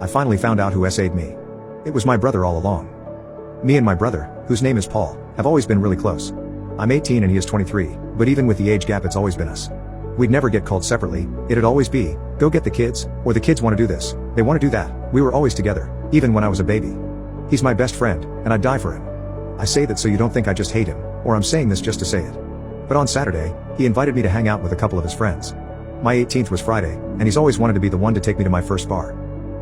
I finally found out who SA'd me. It was my brother all along. Me and my brother, whose name is Paul, have always been really close. I'm 18 and he is 23, but even with the age gap it's always been us. We'd never get called separately, it'd always be, go get the kids, or the kids want to do this, they want to do that. We were always together, even when I was a baby. He's my best friend, and I'd die for him. I say that so you don't think I just hate him, or I'm saying this just to say it. But on Saturday, he invited me to hang out with a couple of his friends. My 18th was Friday, and he's always wanted to be the one to take me to my first bar.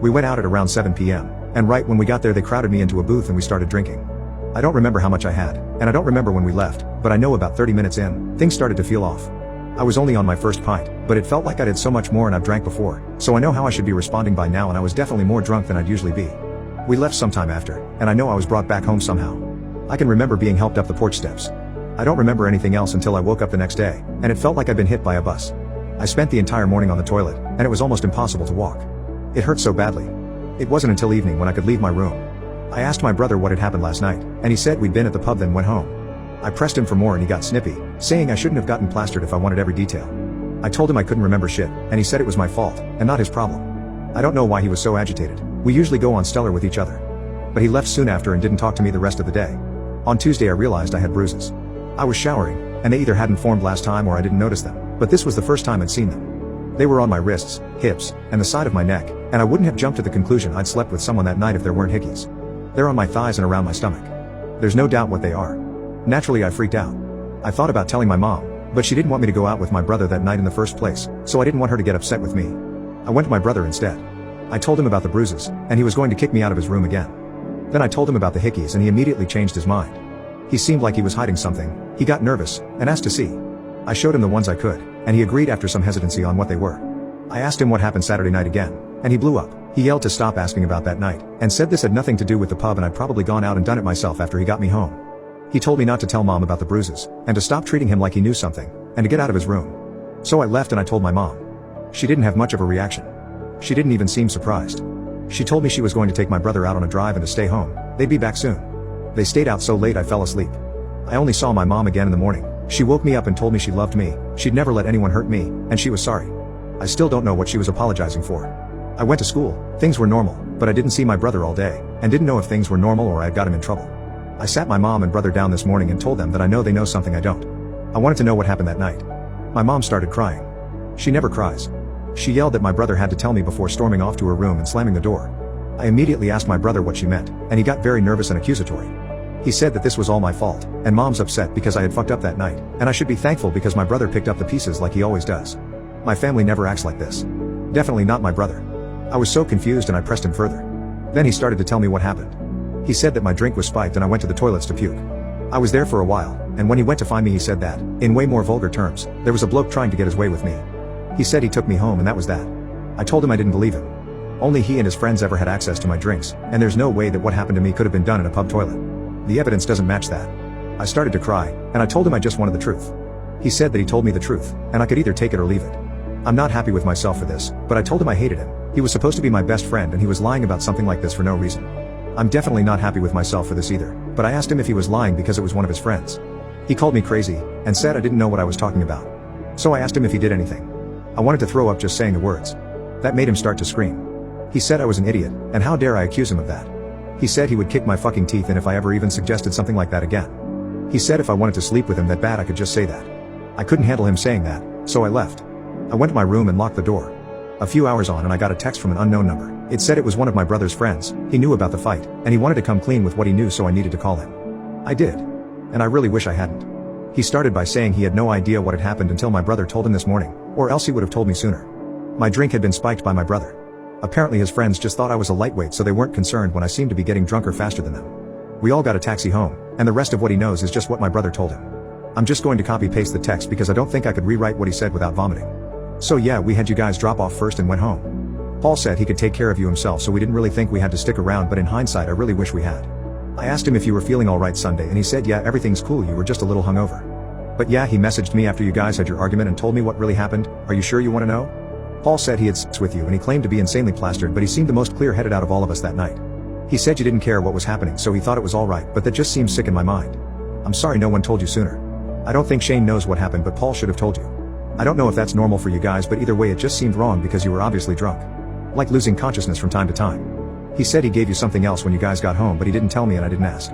We went out at around 7 p.m., and right when we got there they crowded me into a booth and we started drinking. I don't remember how much I had, and I don't remember when we left, but I know about 30 minutes in, things started to feel off. I was only on my first pint, but it felt like I did so much more and I've drank before, so I know how I should be responding by now, and I was definitely more drunk than I'd usually be. We left sometime after, and I know I was brought back home somehow. I can remember being helped up the porch steps. I don't remember anything else until I woke up the next day, and it felt like I'd been hit by a bus. I spent the entire morning on the toilet, and it was almost impossible to walk. It hurt so badly. It wasn't until evening when I could leave my room. I asked my brother what had happened last night, and he said we'd been at the pub then went home. I pressed him for more and he got snippy, saying I shouldn't have gotten plastered if I wanted every detail. I told him I couldn't remember shit, and he said it was my fault, and not his problem. I don't know why he was so agitated. We usually go on stellar with each other. But he left soon after and didn't talk to me the rest of the day. On Tuesday I realized I had bruises. I was showering, and they either hadn't formed last time or I didn't notice them, but this was the first time I'd seen them. They were on my wrists, hips, and the side of my neck, and I wouldn't have jumped to the conclusion I'd slept with someone that night if there weren't hickeys. They're on my thighs and around my stomach. There's no doubt what they are. Naturally I freaked out. I thought about telling my mom, but she didn't want me to go out with my brother that night in the first place, so I didn't want her to get upset with me. I went to my brother instead. I told him about the bruises, and he was going to kick me out of his room again. Then I told him about the hickeys and he immediately changed his mind. He seemed like he was hiding something, he got nervous, and asked to see. I showed him the ones I could, and he agreed after some hesitancy on what they were. I asked him what happened Saturday night again, and he blew up. He yelled to stop asking about that night, and said this had nothing to do with the pub and I'd probably gone out and done it myself after he got me home. He told me not to tell mom about the bruises, and to stop treating him like he knew something, and to get out of his room. So I left and I told my mom. She didn't have much of a reaction. She didn't even seem surprised. She told me she was going to take my brother out on a drive and to stay home, they'd be back soon. They stayed out so late I fell asleep. I only saw my mom again in the morning. She woke me up and told me she loved me, she'd never let anyone hurt me, and she was sorry. I still don't know what she was apologizing for. I went to school, things were normal, but I didn't see my brother all day, and didn't know if things were normal or I had got him in trouble. I sat my mom and brother down this morning and told them that I know they know something I don't. I wanted to know what happened that night. My mom started crying. She never cries. She yelled that my brother had to tell me before storming off to her room and slamming the door. I immediately asked my brother what she meant, and he got very nervous and accusatory. He said that this was all my fault, and mom's upset because I had fucked up that night, and I should be thankful because my brother picked up the pieces like he always does. My family never acts like this. Definitely not my brother. I was so confused and I pressed him further. Then he started to tell me what happened. He said that my drink was spiked and I went to the toilets to puke. I was there for a while, and when he went to find me he said that, in way more vulgar terms, there was a bloke trying to get his way with me. He said he took me home and that was that. I told him I didn't believe him. Only he and his friends ever had access to my drinks, and there's no way that what happened to me could have been done in a pub toilet. The evidence doesn't match that. I started to cry, and I told him I just wanted the truth. He said that he told me the truth, and I could either take it or leave it. I'm not happy with myself for this, but I told him I hated him. He was supposed to be my best friend and he was lying about something like this for no reason. I'm definitely not happy with myself for this either, but I asked him if he was lying because it was one of his friends. He called me crazy, and said I didn't know what I was talking about. So I asked him if he did anything. I wanted to throw up just saying the words. That made him start to scream. He said I was an idiot, and how dare I accuse him of that. He said he would kick my fucking teeth in if I ever even suggested something like that again. He said if I wanted to sleep with him that bad I could just say that. I couldn't handle him saying that, so I left. I went to my room and locked the door. A few hours on and I got a text from an unknown number. It said it was one of my brother's friends, he knew about the fight, and he wanted to come clean with what he knew, so I needed to call him. I did. And I really wish I hadn't. He started by saying he had no idea what had happened until my brother told him this morning, or else he would have told me sooner. My drink had been spiked by my brother. Apparently his friends just thought I was a lightweight, so they weren't concerned when I seemed to be getting drunker faster than them. We all got a taxi home, and the rest of what he knows is just what my brother told him. I'm just going to copy-paste the text because I don't think I could rewrite what he said without vomiting. So yeah, we had you guys drop off first and went home. Paul said he could take care of you himself, so we didn't really think we had to stick around, but in hindsight I really wish we had. I asked him if you were feeling alright Sunday and he said yeah, everything's cool, you were just a little hungover. But yeah, he messaged me after you guys had your argument and told me what really happened. Are you sure you want to know? Paul said he had sex with you and he claimed to be insanely plastered, but he seemed the most clear-headed out of all of us that night. He said you didn't care what was happening, so he thought it was alright, but that just seems sick in my mind. I'm sorry no one told you sooner. I don't think Shane knows what happened, but Paul should have told you. I don't know if that's normal for you guys, but either way it just seemed wrong because you were obviously drunk. Like losing consciousness from time to time. He said he gave you something else when you guys got home, but he didn't tell me and I didn't ask.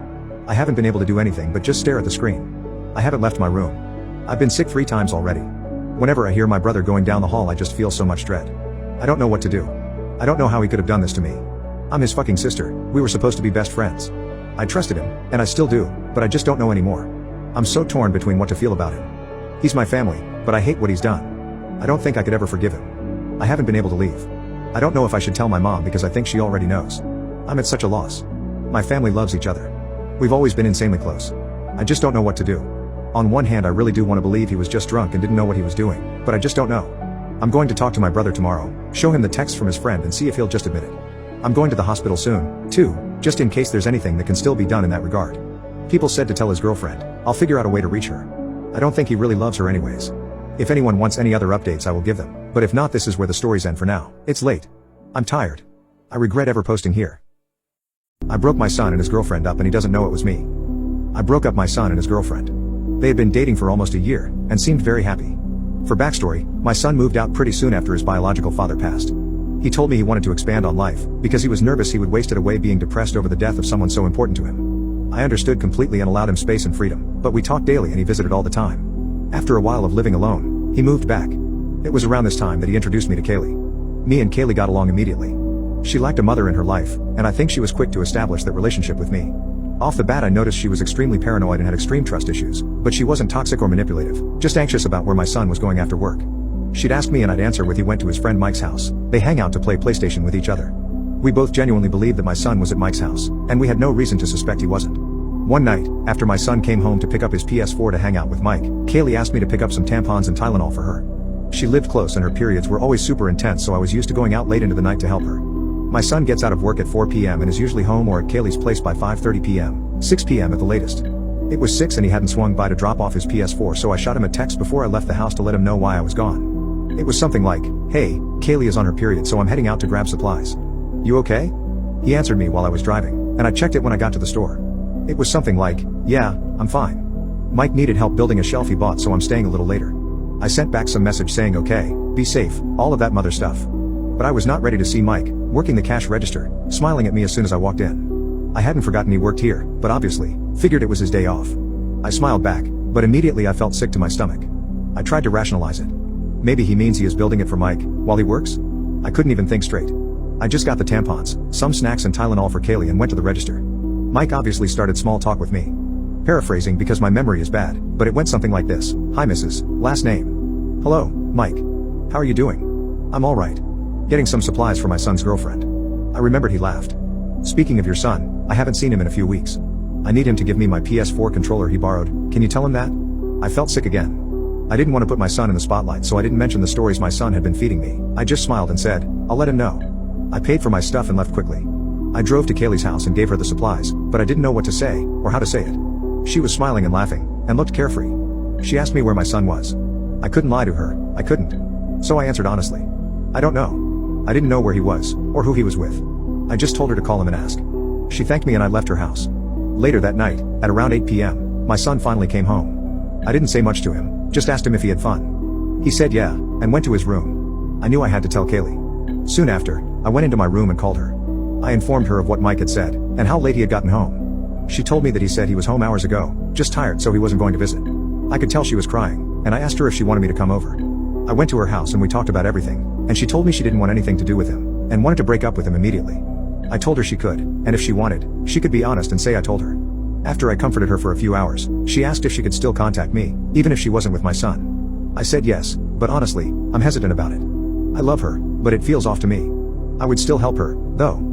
I haven't been able to do anything but just stare at the screen. I haven't left my room. I've been sick 3 times already. Whenever I hear my brother going down the hall, I just feel so much dread. I don't know what to do. I don't know how he could have done this to me. I'm his fucking sister. We were supposed to be best friends. I trusted him, and I still do, but I just don't know anymore. I'm so torn between what to feel about him. He's my family, but I hate what he's done. I don't think I could ever forgive him. I haven't been able to leave. I don't know if I should tell my mom because I think she already knows. I'm at such a loss. My family loves each other. We've always been insanely close. I just don't know what to do. On one hand, I really do want to believe he was just drunk and didn't know what he was doing, but I just don't know. I'm going to talk to my brother tomorrow, show him the text from his friend and see if he'll just admit it. I'm going to the hospital soon, too, just in case there's anything that can still be done in that regard. People said to tell his girlfriend. I'll figure out a way to reach her. I don't think he really loves her anyways. If anyone wants any other updates, I will give them, but if not, this is where the stories end for now. It's late. I'm tired. I regret ever posting here. I broke my son and his girlfriend up and he doesn't know it was me. I broke up my son and his girlfriend. They had been dating for almost a year, and seemed very happy. For backstory, my son moved out pretty soon after his biological father passed. He told me he wanted to expand on life, because he was nervous he would waste it away being depressed over the death of someone so important to him. I understood completely and allowed him space and freedom, but we talked daily and he visited all the time. After a while of living alone, he moved back. It was around this time that he introduced me to Kaylee. Me and Kaylee got along immediately. She lacked a mother in her life, and I think she was quick to establish that relationship with me. Off the bat, I noticed she was extremely paranoid and had extreme trust issues, but she wasn't toxic or manipulative, just anxious about where my son was going after work. She'd ask me and I'd answer with he went to his friend Mike's house. They hang out to play PlayStation with each other. We both genuinely believed that my son was at Mike's house, and we had no reason to suspect he wasn't. One night, after my son came home to pick up his PS4 to hang out with Mike, Kaylee asked me to pick up some tampons and Tylenol for her. She lived close and her periods were always super intense, so I was used to going out late into the night to help her. My son gets out of work at 4 p.m. and is usually home or at Kaylee's place by 5:30 p.m., 6 p.m. at the latest. It was 6 and he hadn't swung by to drop off his PS4, so I shot him a text before I left the house to let him know why I was gone. It was something like, "Hey, Kaylee is on her period, so I'm heading out to grab supplies. You okay?" He answered me while I was driving, and I checked it when I got to the store. It was something like, "Yeah, I'm fine. Mike needed help building a shelf he bought, so I'm staying a little later." I sent back some message saying okay, be safe, all of that mother stuff. But I was not ready to see Mike, working the cash register, smiling at me as soon as I walked in. I hadn't forgotten he worked here, but obviously, figured it was his day off. I smiled back, but immediately I felt sick to my stomach. I tried to rationalize it. Maybe he means he is building it for Mike, while he works? I couldn't even think straight. I just got the tampons, some snacks and Tylenol for Kaylee and went to the register. Mike obviously started small talk with me. Paraphrasing because my memory is bad, but it went something like this. "Hi Mrs. Last name." "Hello, Mike. How are you doing?" "I'm alright. Getting some supplies for my son's girlfriend." I remembered he laughed. "Speaking of your son, I haven't seen him in a few weeks. I need him to give me my PS4 controller he borrowed. Can you tell him that?" I felt sick again. I didn't want to put my son in the spotlight, so I didn't mention the stories my son had been feeding me. I just smiled and said, "I'll let him know." I paid for my stuff and left quickly. I drove to Kaylee's house and gave her the supplies, but I didn't know what to say, or how to say it. She was smiling and laughing, and looked carefree. She asked me where my son was. I couldn't lie to her, I couldn't. So I answered honestly. "I don't know. I didn't know where he was, or who he was with. I just told her to call him and ask." She thanked me and I left her house. Later that night, at around 8 p.m., my son finally came home. I didn't say much to him, just asked him if he had fun. He said yeah, and went to his room. I knew I had to tell Kaylee. Soon after, I went into my room and called her. I informed her of what Mike had said, and how late he had gotten home. She told me that he said he was home hours ago, just tired so he wasn't going to visit. I could tell she was crying, and I asked her if she wanted me to come over. I went to her house and we talked about everything, and she told me she didn't want anything to do with him, and wanted to break up with him immediately. I told her she could, and if she wanted, she could be honest and say I told her. After I comforted her for a few hours, she asked if she could still contact me, even if she wasn't with my son. I said yes, but honestly, I'm hesitant about it. I love her, but it feels off to me. I would still help her, though.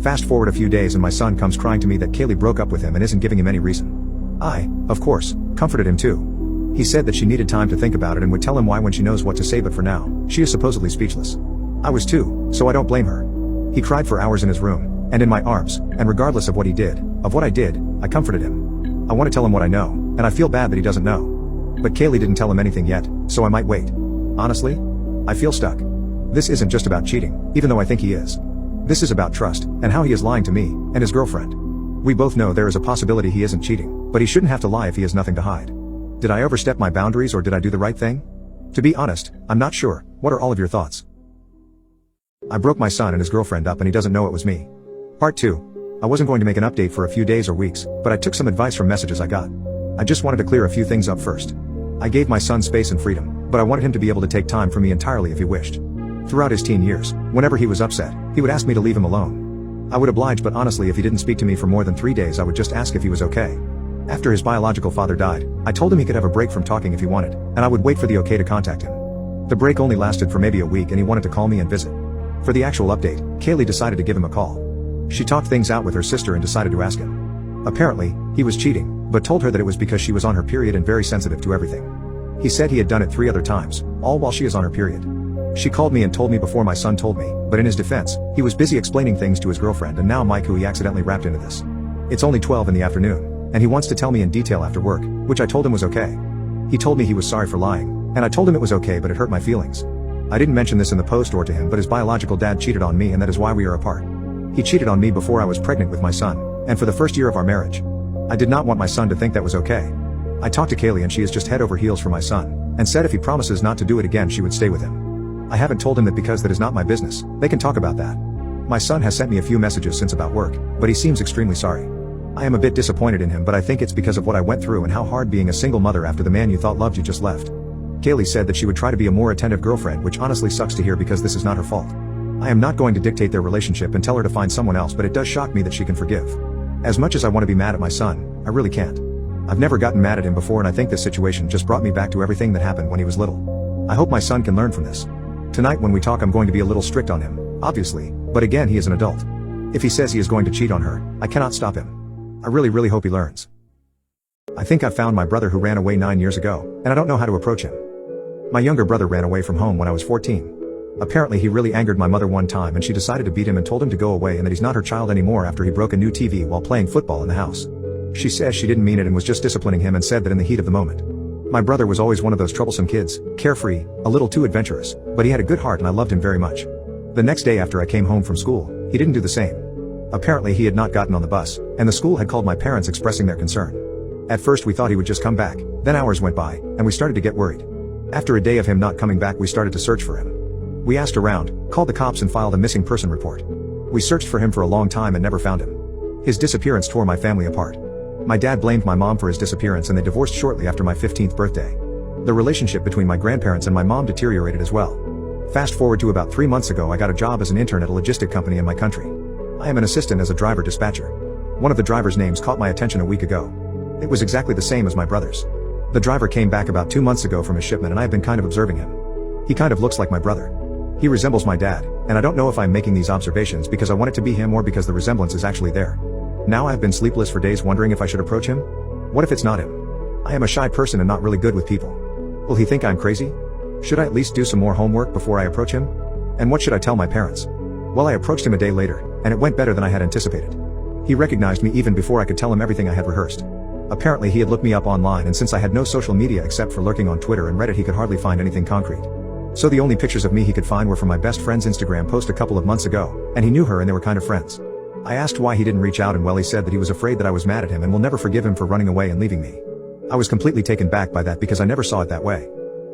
Fast forward a few days and my son comes crying to me that Kaylee broke up with him and isn't giving him any reason. I, of course, comforted him too. He said that she needed time to think about it and would tell him why when she knows what to say, but for now, she is supposedly speechless. I was too, so I don't blame her. He cried for hours in his room, and in my arms, and regardless of what he did, of what I did, I comforted him. I want to tell him what I know, and I feel bad that he doesn't know. But Kaylee didn't tell him anything yet, so I might wait. Honestly, I feel stuck. This isn't just about cheating, even though I think he is. This is about trust, and how he is lying to me, and his girlfriend. We both know there is a possibility he isn't cheating, but he shouldn't have to lie if he has nothing to hide. Did I overstep my boundaries or did I do the right thing? To be honest, I'm not sure. What are all of your thoughts? I broke my son and his girlfriend up and he doesn't know it was me. Part 2. I wasn't going to make an update for a few days or weeks, but I took some advice from messages I got. I just wanted to clear a few things up first. I gave my son space and freedom, but I wanted him to be able to take time from me entirely if he wished. Throughout his teen years, whenever he was upset, he would ask me to leave him alone. I would oblige, but honestly if he didn't speak to me for more than 3 days I would just ask if he was okay. After his biological father died, I told him he could have a break from talking if he wanted, and I would wait for the okay to contact him. The break only lasted for maybe a week and he wanted to call me and visit. For the actual update, Kaylee decided to give him a call. She talked things out with her sister and decided to ask him. Apparently, he was cheating, but told her that it was because she was on her period and very sensitive to everything. He said he had done it 3 other times, all while she is on her period. She called me and told me before my son told me, but in his defense, he was busy explaining things to his girlfriend and now Mike who he accidentally wrapped into this. It's only 12 in the afternoon, and he wants to tell me in detail after work, which I told him was okay. He told me he was sorry for lying, and I told him it was okay but it hurt my feelings. I didn't mention this in the post or to him, but his biological dad cheated on me and that is why we are apart. He cheated on me before I was pregnant with my son, and for the first year of our marriage. I did not want my son to think that was okay. I talked to Kaylee and she is just head over heels for my son, and said if he promises not to do it again she would stay with him. I haven't told him that because that is not my business, they can talk about that. My son has sent me a few messages since about work, but he seems extremely sorry. I am a bit disappointed in him, but I think it's because of what I went through and how hard being a single mother after the man you thought loved you just left. Kaylee said that she would try to be a more attentive girlfriend, which honestly sucks to hear because this is not her fault. I am not going to dictate their relationship and tell her to find someone else, but it does shock me that she can forgive. As much as I want to be mad at my son, I really can't. I've never gotten mad at him before and I think this situation just brought me back to everything that happened when he was little. I hope my son can learn from this. Tonight when we talk I'm going to be a little strict on him, obviously, but again he is an adult. If he says he is going to cheat on her, I cannot stop him. I really hope he learns. I think I found my brother who ran away 9 years ago, and I don't know how to approach him. My younger brother ran away from home when I was 14. Apparently he really angered my mother one time and she decided to beat him and told him to go away and that he's not her child anymore after he broke a new TV while playing football in the house. She says she didn't mean it and was just disciplining him and said that in the heat of the moment. My brother was always one of those troublesome kids, carefree, a little too adventurous, but he had a good heart and I loved him very much. The next day after I came home from school, he didn't do the same. Apparently he had not gotten on the bus, and the school had called my parents expressing their concern. At first we thought he would just come back, then hours went by, and we started to get worried. After a day of him not coming back we started to search for him. We asked around, called the cops and filed a missing person report. We searched for him for a long time and never found him. His disappearance tore my family apart. My dad blamed my mom for his disappearance and they divorced shortly after my 15th birthday. The relationship between my grandparents and my mom deteriorated as well. Fast forward to about 3 months ago I got a job as an intern at a logistic company in my country. I am an assistant as a driver dispatcher. One of the driver's names caught my attention a week ago. It was exactly the same as my brother's. The driver came back about 2 months ago from his shipment and I have been kind of observing him. He kind of looks like my brother. He resembles my dad, and I don't know if I'm making these observations because I want it to be him or because the resemblance is actually there. Now I have been sleepless for days wondering if I should approach him. What if it's not him? I am a shy person and not really good with people. Will he think I'm crazy? Should I at least do some more homework before I approach him? And what should I tell my parents? Well, I approached him a day later, and it went better than I had anticipated. He recognized me even before I could tell him everything I had rehearsed. Apparently he had looked me up online, and since I had no social media except for lurking on Twitter and Reddit he could hardly find anything concrete. So the only pictures of me he could find were from my best friend's Instagram post a couple of months ago, and he knew her and they were kind of friends. I asked why he didn't reach out and well he said that he was afraid that I was mad at him and will never forgive him for running away and leaving me. I was completely taken back by that because I never saw it that way.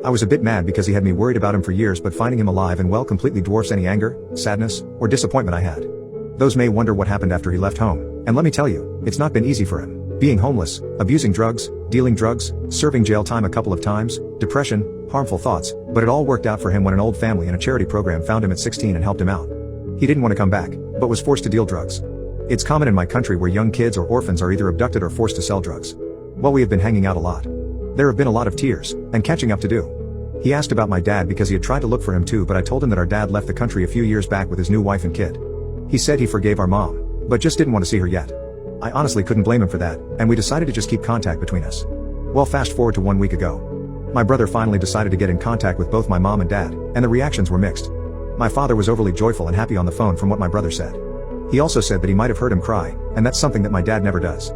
I was a bit mad because he had me worried about him for years, but finding him alive and well completely dwarfs any anger, sadness, or disappointment I had. Those may wonder what happened after he left home, and let me tell you, it's not been easy for him. Being homeless, abusing drugs, dealing drugs, serving jail time a couple of times, depression, harmful thoughts, but it all worked out for him when an old family in a charity program found him at 16 and helped him out. He didn't want to come back, but was forced to deal drugs. It's common in my country where young kids or orphans are either abducted or forced to sell drugs. Well, we have been hanging out a lot. There have been a lot of tears, and catching up to do. He asked about my dad because he had tried to look for him too, but I told him that our dad left the country a few years back with his new wife and kid. He said he forgave our mom, but just didn't want to see her yet. I honestly couldn't blame him for that, and we decided to just keep contact between us. Well, fast forward to 1 week ago. My brother finally decided to get in contact with both my mom and dad, and the reactions were mixed. My father was overly joyful and happy on the phone from what my brother said. He also said that he might have heard him cry, and that's something that my dad never does.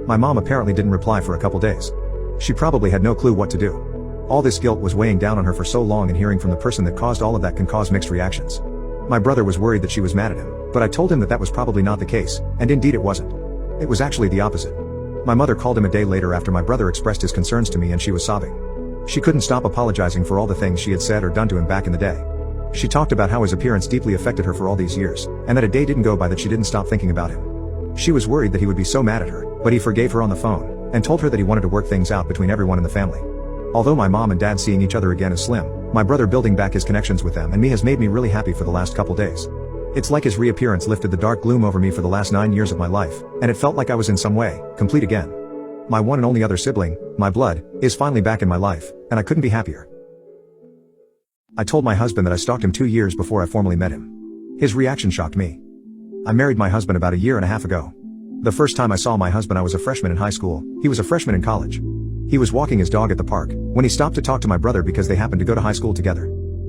My mom apparently didn't reply for a couple days. She probably had no clue what to do. All this guilt was weighing down on her for so long, and hearing from the person that caused all of that can cause mixed reactions. My brother was worried that she was mad at him, but I told him that that was probably not the case, and indeed it wasn't. It was actually the opposite. My mother called him a day later after my brother expressed his concerns to me and she was sobbing. She couldn't stop apologizing for all the things she had said or done to him back in the day. She talked about how his appearance deeply affected her for all these years, and that a day didn't go by that she didn't stop thinking about him. She was worried that he would be so mad at her, but he forgave her on the phone, and told her that he wanted to work things out between everyone in the family. Although my mom and dad seeing each other again is slim, my brother building back his connections with them and me has made me really happy for the last couple days. It's like his reappearance lifted the dark gloom over me for the last 9 years of my life, and it felt like I was in some way, complete again. My one and only other sibling, my blood, is finally back in my life, and I couldn't be happier. I told my husband that I stalked him 2 years before I formally met him. His reaction shocked me. I married my husband about 1.5 years ago. The first time I saw my husband I was a freshman in high school, he was a freshman in college. He was walking his dog at the park, when he stopped to talk to my brother because they happened to go to high school together.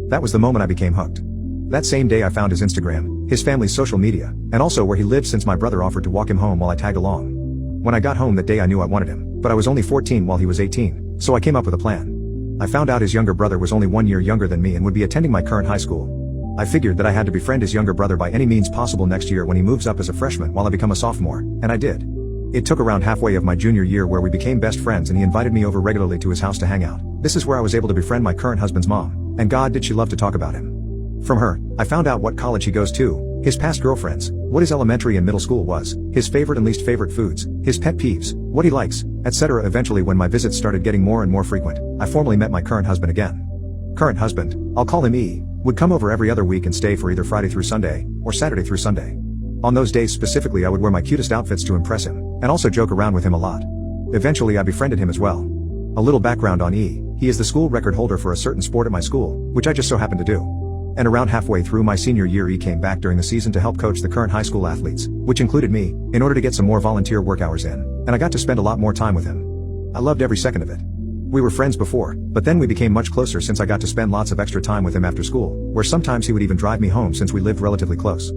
That was the moment I became hooked. That same day I found his Instagram, his family's social media, and also where he lived since my brother offered to walk him home while I tagged along. When I got home that day I knew I wanted him, but I was only 14 while he was 18, so I came up with a plan. I found out his younger brother was only 1 year younger than me and would be attending my current high school. I figured that I had to befriend his younger brother by any means possible next year when he moves up as a freshman while I become a sophomore, and I did. It took around halfway of my junior year where we became best friends and he invited me over regularly to his house to hang out. This is where I was able to befriend my current husband's mom, and God did she love to talk about him. From her, I found out what college he goes to, his past girlfriends, what his elementary and middle school was, his favorite and least favorite foods, his pet peeves, what he likes, etc. Eventually when my visits started getting more and more frequent, I formally met my current husband again. Current husband, I'll call him E, would come over every other week and stay for either Friday through Sunday, or Saturday through Sunday. On those days specifically I would wear my cutest outfits to impress him, and also joke around with him a lot. Eventually I befriended him as well. A little background on E, he is the school record holder for a certain sport at my school, which I just so happened to do. And around halfway through my senior year he came back during the season to help coach the current high school athletes, which included me, in order to get some more volunteer work hours in, and I got to spend a lot more time with him. I loved every second of it. We were friends before, but then we became much closer since I got to spend lots of extra time with him after school, where sometimes he would even drive me home since we lived relatively close.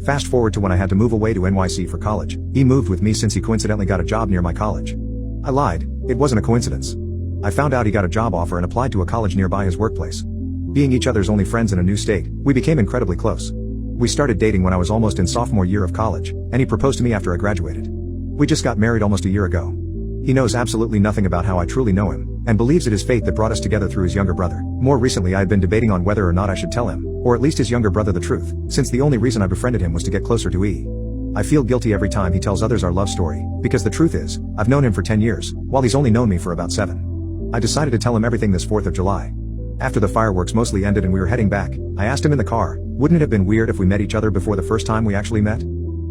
Fast forward to when I had to move away to NYC for college, he moved with me since he coincidentally got a job near my college. I lied, it wasn't a coincidence. I found out he got a job offer and applied to a college nearby his workplace. Being each other's only friends in a new state, we became incredibly close. We started dating when I was almost in sophomore year of college, and he proposed to me after I graduated. We just got married almost a year ago. He knows absolutely nothing about how I truly know him, and believes it is fate that brought us together through his younger brother. More recently I had been debating on whether or not I should tell him, or at least his younger brother the truth, since the only reason I befriended him was to get closer to E. I feel guilty every time he tells others our love story, because the truth is, I've known him for 10 years, while he's only known me for about 7. I decided to tell him everything this 4th of July. After the fireworks mostly ended and we were heading back, I asked him in the car, wouldn't it have been weird if we met each other before the first time we actually met?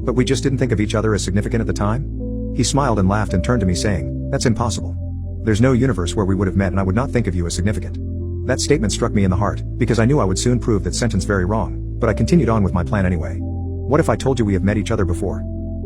But we just didn't think of each other as significant at the time? He smiled and laughed and turned to me saying, that's impossible. There's no universe where we would have met and I would not think of you as significant. That statement struck me in the heart, because I knew I would soon prove that sentence very wrong, but I continued on with my plan anyway. What if I told you we have met each other before?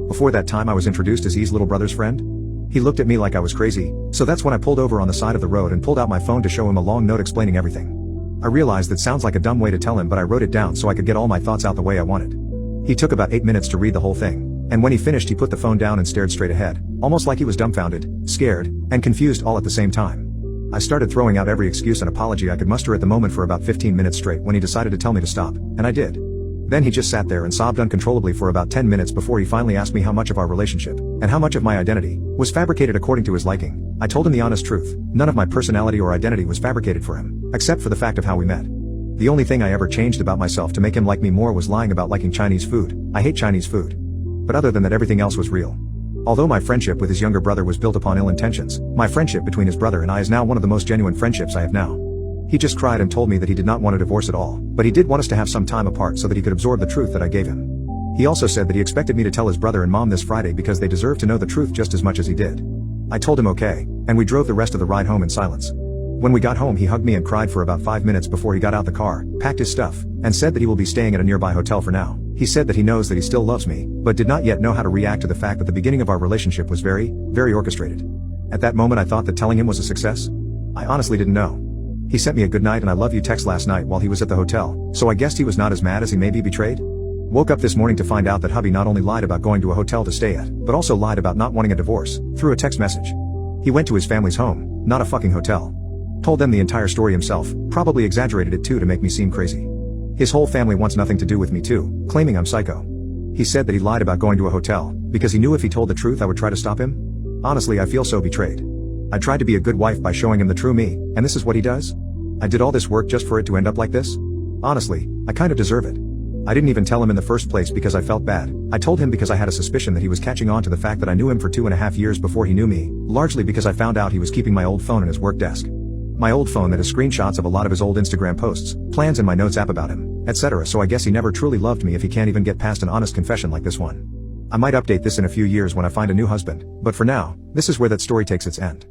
Before that time I was introduced as E's little brother's friend? He looked at me like I was crazy, so that's when I pulled over on the side of the road and pulled out my phone to show him a long note explaining everything. I realized that sounds like a dumb way to tell him, but I wrote it down so I could get all my thoughts out the way I wanted. He took about 8 minutes to read the whole thing, and when he finished he put the phone down and stared straight ahead, almost like he was dumbfounded, scared, and confused all at the same time. I started throwing out every excuse and apology I could muster at the moment for about 15 minutes straight when he decided to tell me to stop, and I did. Then he just sat there and sobbed uncontrollably for about 10 minutes before he finally asked me how much of our relationship, and how much of my identity, was fabricated according to his liking. I told him the honest truth, none of my personality or identity was fabricated for him, except for the fact of how we met. The only thing I ever changed about myself to make him like me more was lying about liking Chinese food. I hate Chinese food. But other than that everything else was real. Although my friendship with his younger brother was built upon ill intentions, my friendship between his brother and I is now one of the most genuine friendships I have now. He just cried and told me that he did not want a divorce at all, but he did want us to have some time apart so that he could absorb the truth that I gave him. He also said that he expected me to tell his brother and mom this Friday because they deserve to know the truth just as much as he did. I told him okay, and we drove the rest of the ride home in silence. When we got home he hugged me and cried for about 5 minutes before he got out the car, packed his stuff, and said that he will be staying at a nearby hotel for now. He said that he knows that he still loves me, but did not yet know how to react to the fact that the beginning of our relationship was very, very orchestrated. At that moment I thought that telling him was a success. I honestly didn't know. He sent me a good night and I love you text last night while he was at the hotel, so I guessed he was not as mad as he may be betrayed. Woke up this morning to find out that hubby not only lied about going to a hotel to stay at, but also lied about not wanting a divorce, through a text message. He went to his family's home, not a fucking hotel. Told them the entire story himself, probably exaggerated it too to make me seem crazy. His whole family wants nothing to do with me too, claiming I'm psycho. He said that he lied about going to a hotel, because he knew if he told the truth I would try to stop him. Honestly I feel so betrayed. I tried to be a good wife by showing him the true me, and this is what he does? I did all this work just for it to end up like this? Honestly, I kind of deserve it. I didn't even tell him in the first place because I felt bad. I told him because I had a suspicion that he was catching on to the fact that I knew him for 2.5 years before he knew me, largely because I found out he was keeping my old phone in his work desk. My old phone that has screenshots of a lot of his old Instagram posts, plans in my notes app about him, etc. So I guess he never truly loved me if he can't even get past an honest confession like this one. I might update this in a few years when I find a new husband, but for now, this is where that story takes its end.